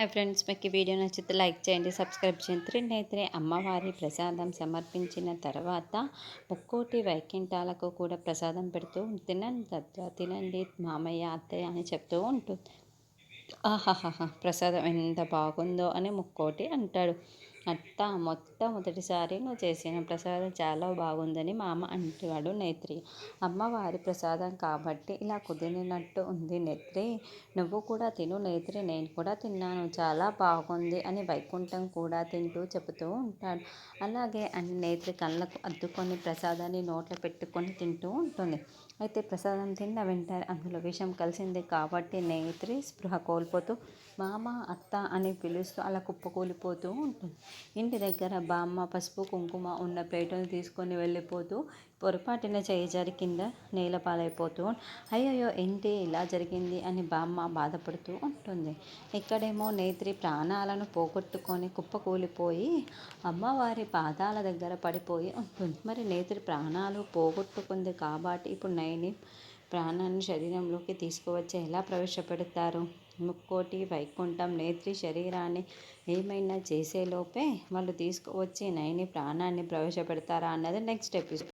Hi friends, మీకు ఈ video నచ్చితే లైక్ చేయండి, సబ్స్క్రైబ్ చేయండి. త్రినేత్రి అమ్మవారి ప్రసాదం సమర్పించిన తర్వాత ముక్కోటి వైకుంఠాలకు కూడా ప్రసాదం పెడుతూ తినండి దద్ద తినండి మామయ్య అత్తయ్య అని చెప్తూ ఉంటుంది. ఆహాహాహా! ప్రసాదం ఎంత బాగుందో అని ముక్కోటి అంటాడు. అత్త మొట్టమొదటిసారి నువ్వు చేసిన ప్రసాదం చాలా బాగుందని మా అమ్మ అంటాడు నేత్రి. అమ్మవారి ప్రసాదం కాబట్టి ఇలా కుదిరినట్టు ఉంది నేత్రి. నువ్వు కూడా తిను నేత్రి, నేను కూడా తిన్నాను, చాలా బాగుంది అని వైకుంఠం కూడా తింటూ చెబుతూ ఉంటాడు. అలాగే అని నేత్రి కళ్ళకు అద్దుకొని ప్రసాదాన్ని నోట్లో పెట్టుకొని తింటూ ఉంటుంది. అయితే ప్రసాదం తిన్న వెంటనే అందులో విషం కలిసింది కాబట్టి నేత్రి స్పృహ కోల్పోతూ మామ అత్త అని పిలుస్తూ అలా కుప్పకూలిపోతూ ఉంటుంది. ఇంటి దగ్గర బామ్మ పసుపు కుంకుమ ఉన్న ప్లేటును తీసుకొని వెళ్ళిపోతూ పొరపాటున చేయి జారి కింద నేల పాలైపోతూ అయ్యయ్యో ఏంటి ఇలా జరిగింది అని బామ్మ బాధపడుతూ ఉంటుంది. ఇక్కడేమో నేత్రి ప్రాణాలను పోగొట్టుకొని కుప్పకూలిపోయి అమ్మవారి పాదాల దగ్గర పడిపోయి ఉంటుంది. మరి నేత్రి ప్రాణాలు పోగొట్టుకుంది కాబట్టి ఇప్పుడు నైని ప్రాణాన్ని శరీరంలోకి తీసుకువచ్చి ఎలా ప్రవేశపెడతారు? ముక్కోటి వైకుంఠం నేత్రి శరీరాన్ని ఏమైనా చేసేలోపే వాళ్ళు తీసుకువచ్చి నైని ప్రాణాన్ని ప్రవేశపెడతారా అన్నది నెక్స్ట్ ఎపిసోడ్.